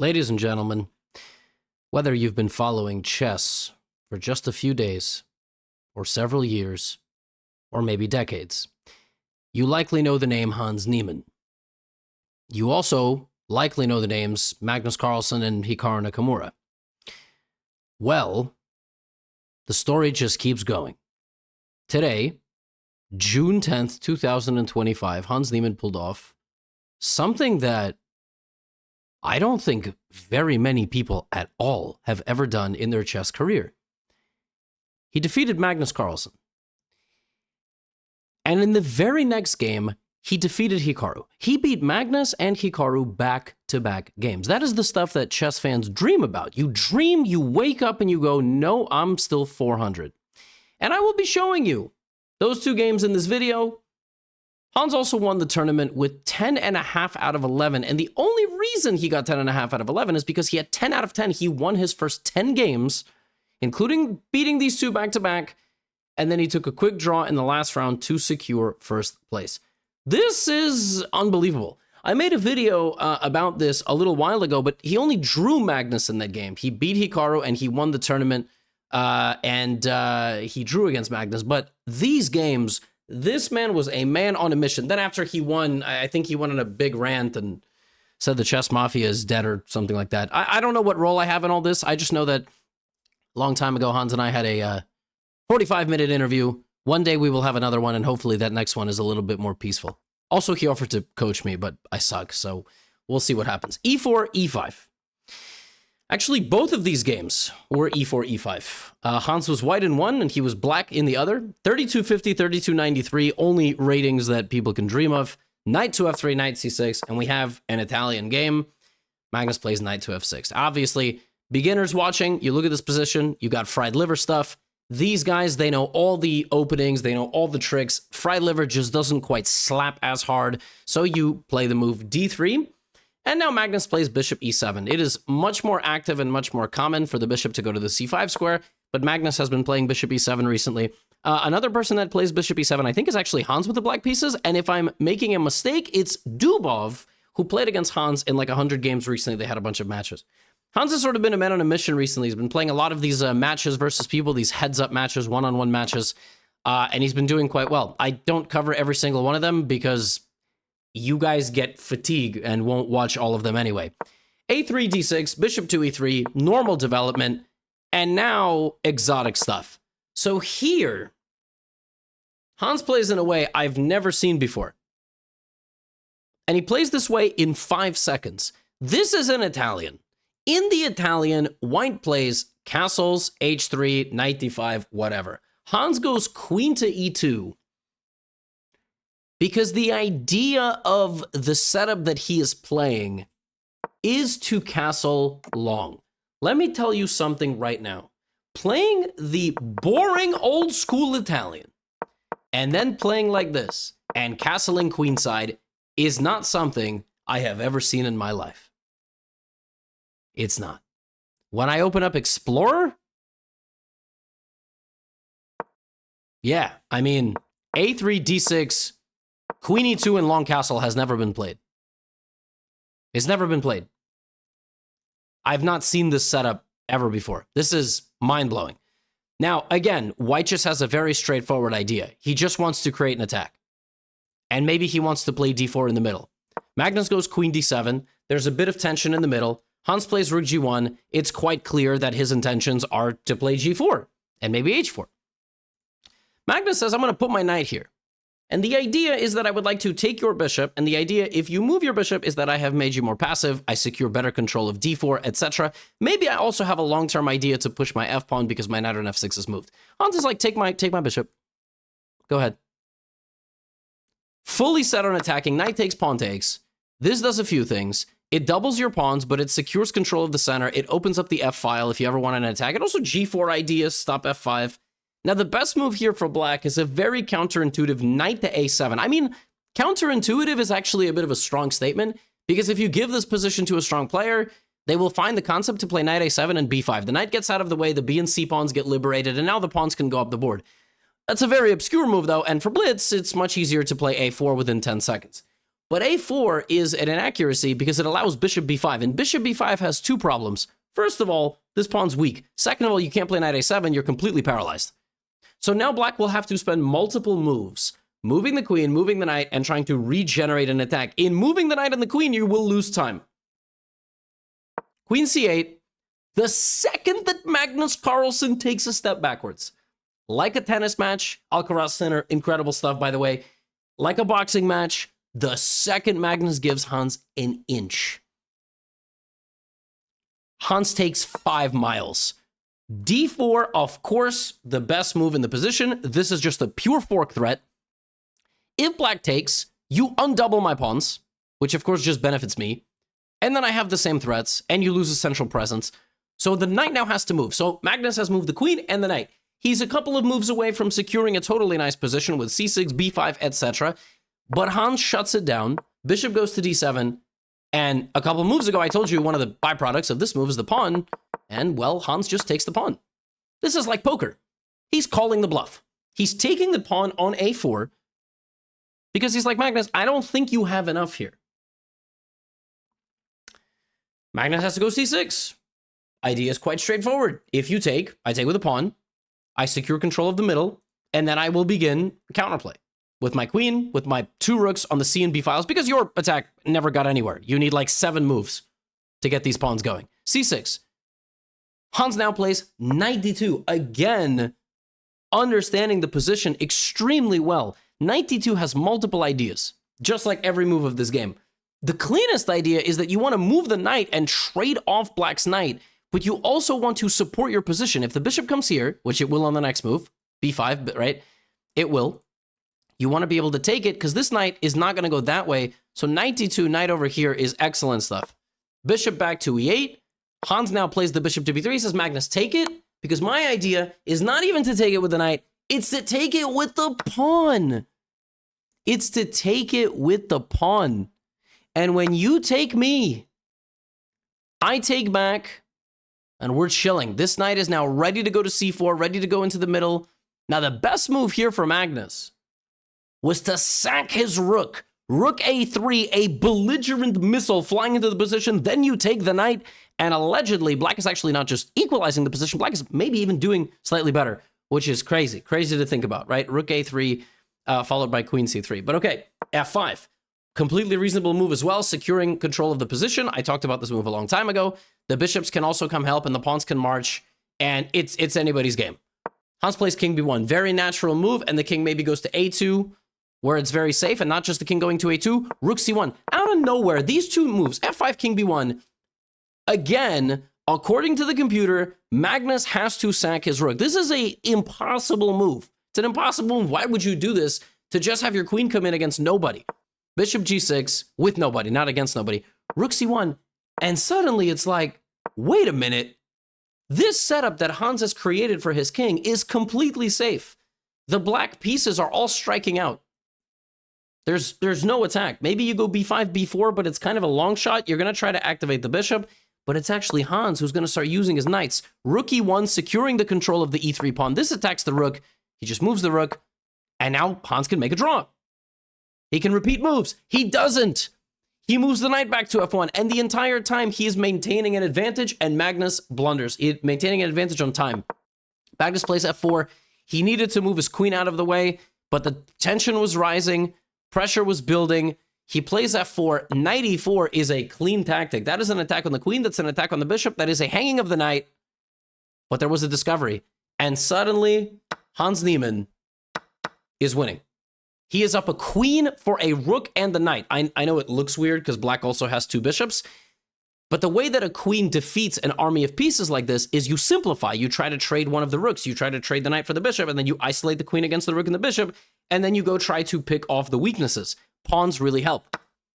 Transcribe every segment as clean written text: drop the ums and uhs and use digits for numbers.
Ladies and gentlemen, whether you've been following chess for just a few days, or several years, or maybe decades, you likely know the name Hans Niemann. You also likely know the names Magnus Carlsen and Hikaru Nakamura. Well, the story just keeps going. Today, June 10th, 2025, Hans Niemann pulled off something that I don't think very many people at all have ever done in their chess career. He defeated Magnus Carlsen. And in the very next game, he defeated Hikaru. He beat Magnus and Hikaru back-to-back games. That is the stuff that chess fans dream about. You dream, you wake up, and you go, no, I'm still 400. And I will be showing you those two games in this video. Hans also won the tournament with 10.5 out of 11, and the only reason he got 10.5 out of 11 is because he had 10 out of 10. He won his first 10 games, including beating these two back-to-back, and then he took a quick draw in the last round to secure first place. This is unbelievable. I made a video about this a little while ago, but he only drew Magnus in that game. He beat Hikaru, and he won the tournament, and he drew against Magnus. But these games, this man was a man on a mission. Then after he won, I think he went on a big rant and said the chess mafia is dead or something like that. I don't know what role I have in all this. I just know that a long time ago, Hans and I had a 45-minute interview. One day we will have another one, and hopefully that next one is a little bit more peaceful. Also, he offered to coach me, but I suck, so we'll see what happens. E4, E5. Actually, both of these games were E4, E5. Hans was white in one, and he was black in the other. 3250, 3293, only ratings that people can dream of. Knight to F3, Knight C6, and we have an Italian game. Magnus plays Knight to F6. Obviously, beginners watching, you look at this position, you got fried liver stuff. These guys, they know all the openings, they know all the tricks. Fried liver just doesn't quite slap as hard, so you play the move D3. And now Magnus plays bishop e7. It is much more active and much more common for the bishop to go to the c5 square, but Magnus has been playing bishop e7 recently. Another person that plays bishop e7, I think, is actually Hans with the black pieces, and if I'm making a mistake, it's Dubov, who played against Hans in like 100 games recently. They had a bunch of matches. Hans has sort of been a man on a mission recently. He's been playing a lot of these matches versus people, these heads-up matches, one-on-one matches, and he's been doing quite well. I don't cover every single one of them because you guys get fatigue and won't watch all of them anyway. A3, D6, bishop to E3, normal development, and now exotic stuff. So here, Hans plays in a way I've never seen before. And he plays this way in 5 seconds. This is an Italian. In the Italian, white plays castles, H3, knight D5, whatever. Hans goes queen to E2. Because the idea of the setup that he is playing is to castle long. Let me tell you something right now. Playing the boring old school Italian and then playing like this and castling queenside is not something I have ever seen in my life. It's not. When I open up Explorer, yeah, I mean, A3, D6, Queen E2 and long castle has never been played. It's never been played. I've not seen this setup ever before. This is mind-blowing. Now, again, white just has a very straightforward idea. He just wants to create an attack. And maybe he wants to play D4 in the middle. Magnus goes Queen D7. There's a bit of tension in the middle. Hans plays Rook G1. It's quite clear that his intentions are to play G4 and maybe H4. Magnus says, I'm going to put my knight here. And the idea is that I would like to take your bishop, and the idea, if you move your bishop, is that I have made you more passive, I secure better control of d4, etc. Maybe I also have a long-term idea to push my f-pawn because my knight on f6 is moved. Hans is like, take my bishop. Go ahead. Fully set on attacking, knight takes, pawn takes. This does a few things. It doubles your pawns, but it secures control of the center. It opens up the f-file if you ever want an attack. It also g4 ideas, stop f5. Now, the best move here for black is a very counterintuitive knight to a7. I mean, counterintuitive is actually a bit of a strong statement, because if you give this position to a strong player, they will find the concept to play knight a7 and b5. The knight gets out of the way, the b and c pawns get liberated, and now the pawns can go up the board. That's a very obscure move, though, and for blitz, it's much easier to play a4 within 10 seconds. But a4 is an inaccuracy because it allows bishop b5, and bishop b5 has two problems. First of all, this pawn's weak. Second of all, you can't play knight a7, you're completely paralyzed. So now black will have to spend multiple moves, moving the queen, moving the knight, and trying to regenerate an attack. In moving the knight and the queen, you will lose time. Queen c8. The second that Magnus Carlsen takes a step backwards, like a tennis match, Alcaraz Center, incredible stuff, by the way, like a boxing match, the second Magnus gives Hans an inch, Hans takes 5 miles. d4, of course, the best move in the position. This is just a pure fork threat. If black takes, you undouble my pawns, which of course just benefits me. And then I have the same threats, and you lose a central presence. So the knight now has to move. So Magnus has moved the queen and the knight. He's a couple of moves away from securing a totally nice position with c6, b5, etc. But Hans shuts it down. Bishop goes to d7. And a couple of moves ago, I told you one of the byproducts of this move is the pawn. And, well, Hans just takes the pawn. This is like poker. He's calling the bluff. He's taking the pawn on a4 because he's like, Magnus, I don't think you have enough here. Magnus has to go c6. Idea is quite straightforward. If you take, I take with a pawn, I secure control of the middle, and then I will begin counterplay with my queen, with my 2 rooks on the c and b files, because your attack never got anywhere. You need like 7 moves to get these pawns going. c6. Hans now plays knight d2. Again, understanding the position extremely well. Knight d2 has multiple ideas, just like every move of this game. The cleanest idea is that you want to move the knight and trade off black's knight, but you also want to support your position. If the bishop comes here, which it will on the next move, b5, right? It will. You want to be able to take it because this knight is not going to go that way. So knight d2, knight over here is excellent stuff. Bishop back to e8. Hans now plays the bishop to b3. He says, Magnus, take it, because my idea is not even to take it with the knight. It's to take it with the pawn. It's to take it with the pawn. And when you take me, I take back, and we're chilling. This knight is now ready to go to c4, ready to go into the middle. Now, the best move here for Magnus was to sack his rook. Rook a3, a belligerent missile flying into the position. Then you take the knight, and allegedly, black is actually not just equalizing the position. Black is maybe even doing slightly better, which is crazy. Crazy to think about, right? Rook a3, followed by queen c3. But okay, f5. Completely reasonable move as well, securing control of the position. I talked about this move a long time ago. The bishops can also come help, and the pawns can march, and it's anybody's game. Hans plays king b1. Very natural move, and the king maybe goes to a2, where it's very safe, and not just the king going to a2. Rook c1. Out of nowhere, these two moves, f5, king b1, again, according to the computer, Magnus has to sack his rook. This is an impossible move. It's an impossible move. Why would you do this to just have your queen come in against nobody? Bishop g6 with nobody, not against nobody. Rook c1. And suddenly it's like, wait a minute. This setup that Hans has created for his king is completely safe. The black pieces are all striking out. There's no attack. Maybe you go b5, b4, but it's kind of a long shot. You're going to try to activate the bishop, but it's actually Hans who's going to start using his knights. Rook e1, securing the control of the e3 pawn. This attacks the rook. He just moves the rook, and now Hans can make a draw. He can repeat moves. He doesn't. He moves the knight back to f1, and the entire time he is maintaining an advantage, and Magnus blunders. Maintaining an advantage on time. Magnus plays f4. He needed to move his queen out of the way, but the tension was rising. Pressure was building. He plays f4. Knight e4 is a clean tactic. That is an attack on the queen. That's an attack on the bishop. That is a hanging of the knight. But there was a discovery. And suddenly, Hans Niemann is winning. He is up a queen for a rook and the knight. I know it looks weird because black also has 2 bishops. But the way that a queen defeats an army of pieces like this is you simplify. You try to trade one of the rooks. You try to trade the knight for the bishop, and then you isolate the queen against the rook and the bishop, and then you go try to pick off the weaknesses. Pawns really help.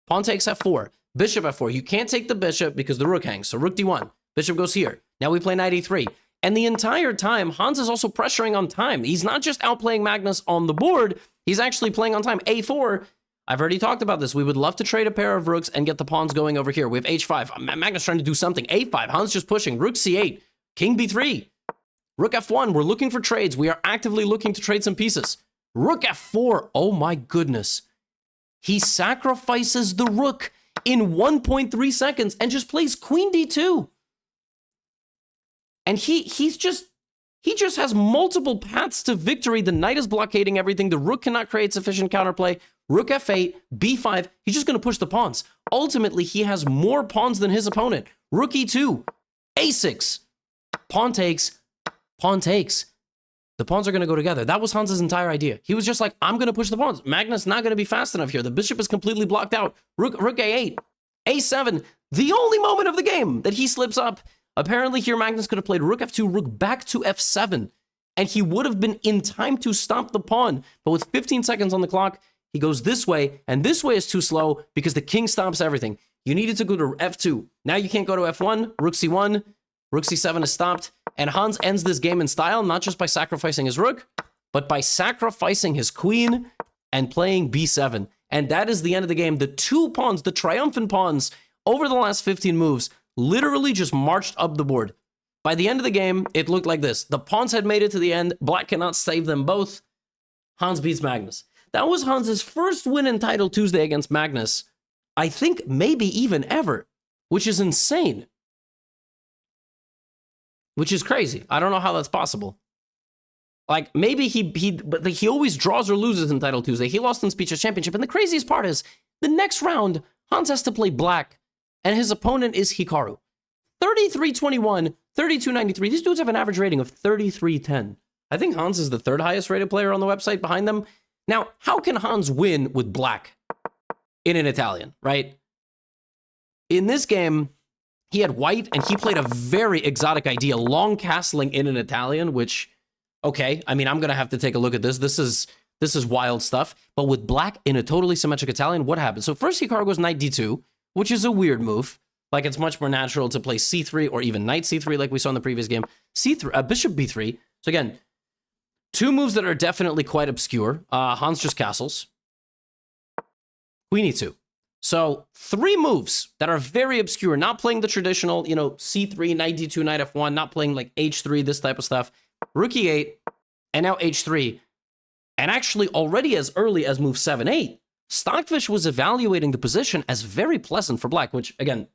Pawn takes f4. Bishop f4. You can't take the bishop because the rook hangs. So rook d1. Bishop goes here. Now we play knight e3. And the entire time, Hans is also pressuring on time. He's not just outplaying Magnus on the board. He's actually playing on time. a4. I've already talked about this. We would love to trade a pair of rooks and get the pawns going over here. We have h5. Magnus trying to do something. a5. Hans just pushing. Rook c8. King b3. Rook f1. We're looking for trades. We are actively looking to trade some pieces. Rook f4. Oh my goodness. He sacrifices the rook in 1.3 seconds and just plays queen d2. And he just has multiple paths to victory. The knight is blockading everything. The rook cannot create sufficient counterplay. Rook f8, b5. He's just going to push the pawns. Ultimately, he has more pawns than his opponent. Rook e2, a6, pawn takes, pawn takes. The pawns are going to go together. That was Hans's entire idea. He was just like, I'm going to push the pawns. Magnus not going to be fast enough here. The bishop is completely blocked out. Rook a8, a7. The only moment of the game that he slips up. Apparently here Magnus could have played rook f2, rook back to f7, and he would have been in time to stop the pawn. But with 15 seconds on the clock, he goes this way, and this way is too slow because the king stops everything. You needed to go to f2. Now you can't go to f1, rook c1, rook c7 is stopped, and Hans ends this game in style, not just by sacrificing his rook, but by sacrificing his queen and playing b7. And that is the end of the game. The two pawns, the triumphant pawns, over the last 15 moves, literally just marched up the board. By the end of the game, it looked like this. The pawns had made it to the end. Black cannot save them both. Hans beats Magnus. That was Hans's first win in Title Tuesday against Magnus. I think maybe even ever, which is insane. Which is crazy. I don't know how that's possible. Like, maybe but he always draws or loses in Title Tuesday. He lost in Speeches Championship. And the craziest part is, the next round, Hans has to play black, and his opponent is Hikaru. 33-21, 32-93. These dudes have an average rating of 33-10. I think Hans is the third highest rated player on the website behind them. Now, how can Hans win with black in an Italian, right? In this game, he had white, and he played a very exotic idea, long castling in an Italian, which, okay, I mean, I'm going to have to take a look at this. This is wild stuff. But with black in a totally symmetric Italian, what happens? So first, Hikaru goes knight d2, which is a weird move. Like, it's much more natural to play c3 or even knight c3 like we saw in the previous game. C3, bishop b3. So again, two moves that are definitely quite obscure. Hans just castles. Queen e2. So three moves that are very obscure, not playing the traditional, c3, knight d2, knight f1, not playing like h3, this type of stuff. Rook e8, and now h3. And actually already as early as move 7-8, Stockfish was evaluating the position as very pleasant for black, which, again,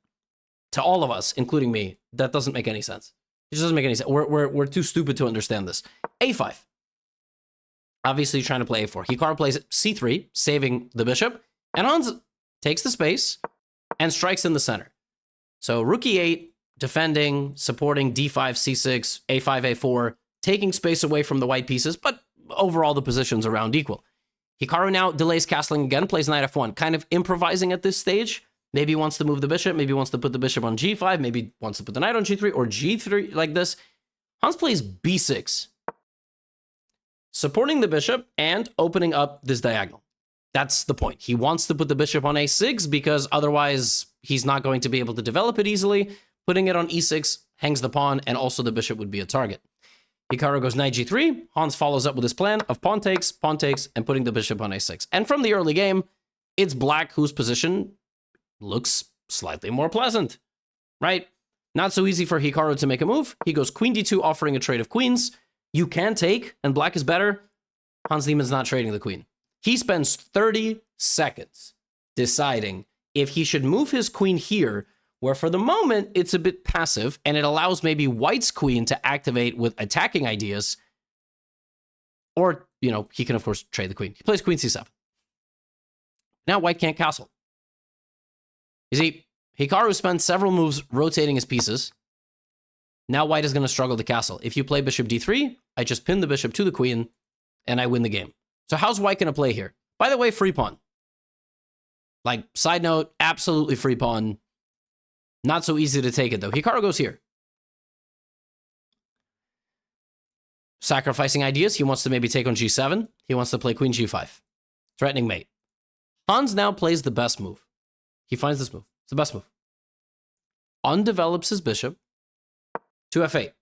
to all of us, including me, that doesn't make any sense. It just doesn't make any sense. We're too stupid to understand this. a5. Obviously trying to play a4. Hikaru plays c3, saving the bishop, and Hans takes the space and strikes in the center. So rook e8, defending, supporting d5, c6, a5, a4, taking space away from the white pieces, but overall the positions around equal. Hikaru now delays castling again, plays knight f1, kind of improvising at this stage. Maybe he wants to move the bishop, maybe he wants to put the bishop on g5, maybe wants to put the knight on g3 or g3 like this. Hans plays b6, supporting the bishop and opening up this diagonal. That's the point. He wants to put the bishop on a6 because otherwise he's not going to be able to develop it easily. Putting it on e6 hangs the pawn, and also the bishop would be a target. Hikaru goes knight g3. Hans follows up with his plan of pawn takes, and putting the bishop on a6. And from the early game, it's black whose position looks slightly more pleasant, right? Not so easy for Hikaru to make a move. He goes queen d2, offering a trade of queens. You can take, and black is better. Hans Niemann's not trading the queen. He spends 30 seconds deciding if he should move his queen here, where for the moment it's a bit passive, and it allows maybe white's queen to activate with attacking ideas. Or, he can, of course, trade the queen. He plays queen c7. Now white can't castle. You see, Hikaru spent several moves rotating his pieces. Now white is going to struggle to castle. If you play bishop d3, I just pin the bishop to the queen, and I win the game. So how's white going to play here? By the way, free pawn. Like, side note, absolutely free pawn. Not so easy to take it, though. Hikaru goes here. Sacrificing ideas. He wants to maybe take on g7. He wants to play queen g5. Threatening mate. Hans now plays the best move. He finds this move. It's the best move. Undevelops his bishop to f8.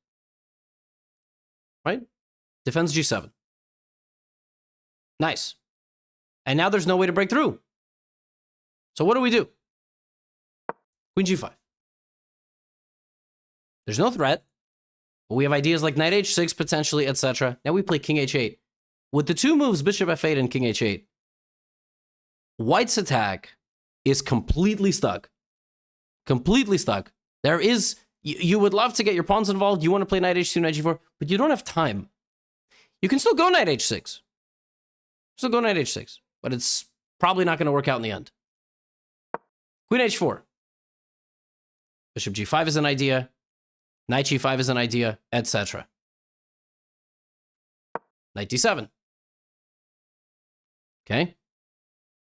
Right? Defends g7. Nice. And now there's no way to break through. So what do we do? Queen g5. There's no threat, but we have ideas like knight h6 potentially, etc. Now we play king h8. With the two moves, bishop f8 and king h8, White's attack is completely stuck. Completely stuck. There is, you would love to get your pawns involved. You want to play knight h2, knight g4, but you don't have time. You can still go knight h6. Still go knight h6, but it's probably not going to work out in the end. Queen h4. Bishop g5 is an idea. Knight g5 is an idea, etc. Knight d7. Okay.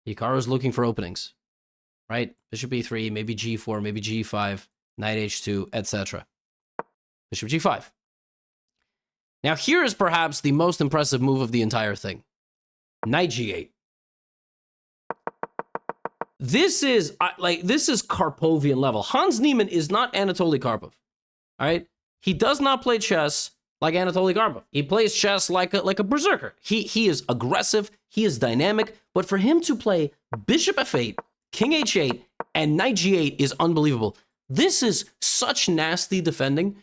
Hikaru's looking for openings, right? Bishop e3, maybe g4, maybe g5, knight h2, etc. Bishop g5. Now here is perhaps the most impressive move of the entire thing. Knight g8. This is Karpovian level. Hans Niemann is not Anatoly Karpov. All right? He does not play chess like Anatoly Karpov. He plays chess like a berserker. He is aggressive, he is dynamic, but for him to play bishop f8, king h8, and knight g8 is unbelievable. This is such nasty defending.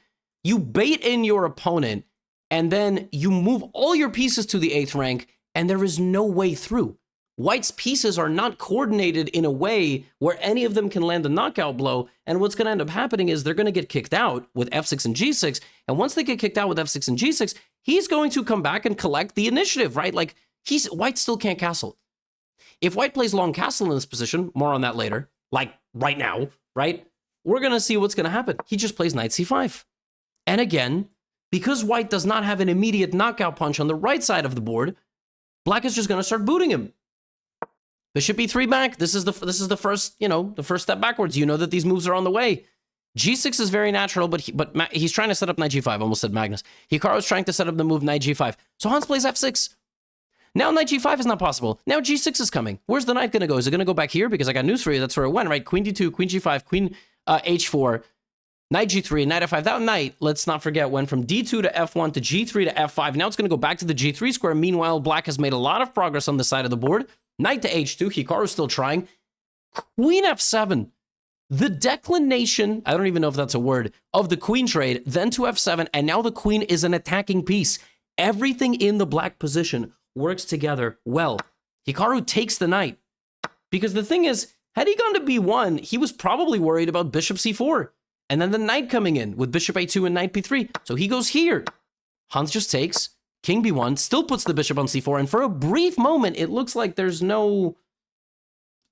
You bait in your opponent, and then you move all your pieces to the 8th rank, and there is no way through. White's pieces are not coordinated in a way where any of them can land a knockout blow, and what's going to end up happening is they're going to get kicked out with f6 and g6, and once they get kicked out with f6 and g6, he's going to come back and collect the initiative, right? Like, White still can't castle. If White plays long castle in this position, more on that later, like right now, right? We're going to see what's going to happen. He just plays knight c5. And again, because White does not have an immediate knockout punch on the right side of the board, Black is just going to start booting him. Bishop e3 back. This is the first, the first step backwards. You know that these moves are on the way. G6 is very natural, but he's trying to set up knight g5. Almost said Magnus. Hikaru's trying to set up the move knight g5. So Hans plays f6. Now knight g5 is not possible. Now g6 is coming. Where's the knight going to go? Is it going to go back here? Because I got news for you. That's where it went, right? Queen d2, queen g5, queen h4, knight g3, knight f5. That knight, let's not forget, went from d2 to f1 to g3 to f5. Now it's going to go back to the g3 square. Meanwhile, Black has made a lot of progress on this side of the board. Knight to h2. Hikaru's still trying. Queen f7. The declination, I don't even know if that's a word, of the queen trade, then to f7, and now the queen is an attacking piece. Everything in the Black position works together well. Hikaru takes the knight. Because the thing is, had he gone to b1, he was probably worried about bishop c4. And then the knight coming in with bishop a2 and knight b3. So he goes here. Hans just takes. King b1, still puts the bishop on c4, and for a brief moment, it looks like there's no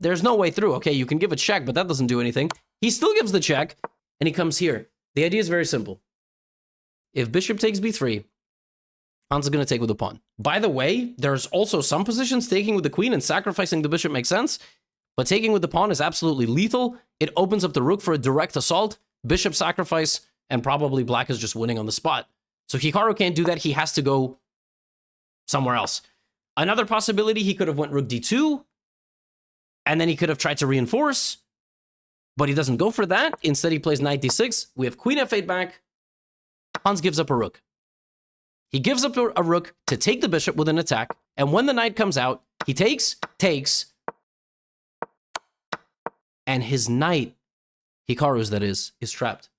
way through. Okay, you can give a check, but that doesn't do anything. He still gives the check, and he comes here. The idea is very simple. If bishop takes b3, Hans is going to take with the pawn. By the way, there's also some positions taking with the queen and sacrificing the bishop makes sense, but taking with the pawn is absolutely lethal. It opens up the rook for a direct assault, bishop sacrifice, and probably Black is just winning on the spot. So Hikaru can't do that. He has to go somewhere else. Another possibility, he could have went rook d2, and then he could have tried to reinforce, but he doesn't go for that. Instead, he plays knight d6. We have queen f8 back. Hans gives up a rook. He gives up a rook to take the bishop with an attack, and when the knight comes out, he takes, and his knight, Hikaru's that is trapped.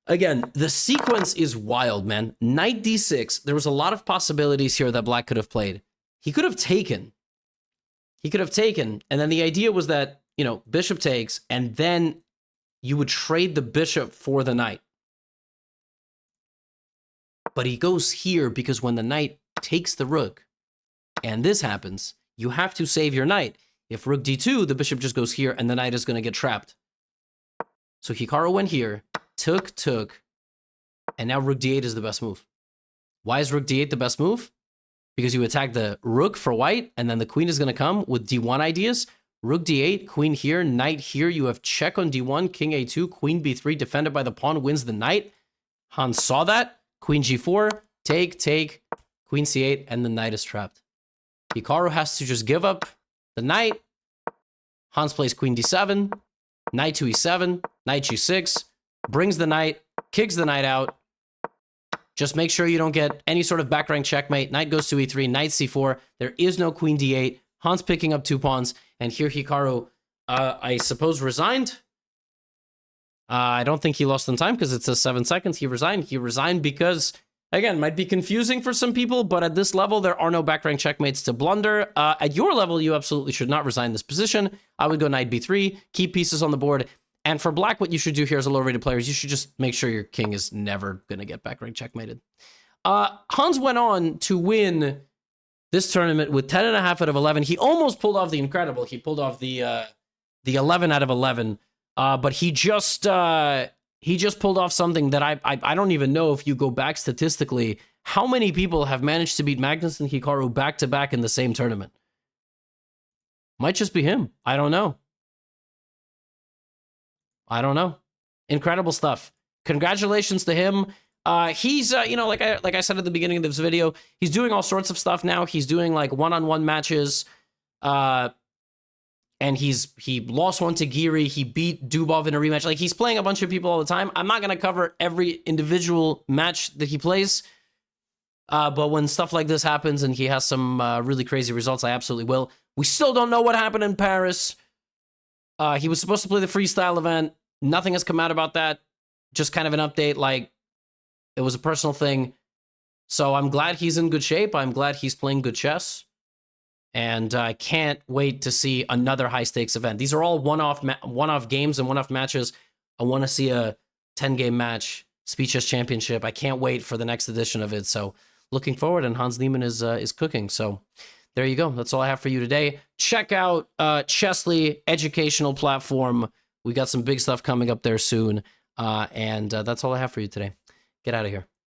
Again, the sequence is wild, man. Knight d6, there was a lot of possibilities here that Black could have played. He could have taken. And then the idea was that, bishop takes, and then you would trade the bishop for the knight. But he goes here because when the knight takes the rook, and this happens, you have to save your knight. If rook d2, the bishop just goes here, and the knight is going to get trapped. So Hikaru went here, took, and now rook d8 is the best move. Why is rook d8 the best move? Because you attack the rook for white, and then the queen is going to come with d1 ideas. Rook d8, queen here, knight here. You have check on d1, king a2, queen b3, defended by the pawn, wins the knight. Hans saw that. Queen g4, take, queen c8, and the knight is trapped. Hikaru has to just give up the knight. Hans plays queen d7, knight to e7, knight g6, brings the knight, kicks the knight out. Just make sure you don't get any sort of back rank checkmate. Knight goes to e3, knight c4. There is no queen d8. Hans picking up 2 pawns. And here Hikaru, I suppose, resigned. I don't think he lost in time because it says 7 seconds. He resigned. He resigned because Again, might be confusing for some people, but at this level, there are no back rank checkmates to blunder. At your level, you absolutely should not resign this position. I would go knight b3, keep pieces on the board. And for black, what you should do here as a low-rated player is you should just make sure your king is never going to get back rank checkmated. Hans went on to win this tournament with 10.5 out of 11. He almost pulled off the incredible. He pulled off the 11 out of 11. But he just pulled off something that I don't even know if you go back statistically, how many people have managed to beat Magnus and Hikaru back-to-back in the same tournament. Might just be him. I don't know. Incredible stuff. Congratulations to him. He's, like I said at the beginning of this video, he's doing all sorts of stuff now. He's doing like one-on-one matches. And he lost one to Giri. He beat Dubov in a rematch. Like, he's playing a bunch of people all the time. I'm not going to cover every individual match that he plays. But when stuff like this happens and he has some really crazy results, I absolutely will. We still don't know what happened in Paris. He was supposed to play the freestyle event. Nothing has come out about that. Just kind of an update, like, it was a personal thing. So I'm glad he's in good shape. I'm glad he's playing good chess. And I can't wait to see another high-stakes event. These are all one-off games and one-off matches. I want to see a 10-game match, Speed Chess Championship. I can't wait for the next edition of it. So looking forward, and Hans Niemann is cooking. So there you go. That's all I have for you today. Check out Chessly educational platform. We got some big stuff coming up there soon. And that's all I have for you today. Get out of here.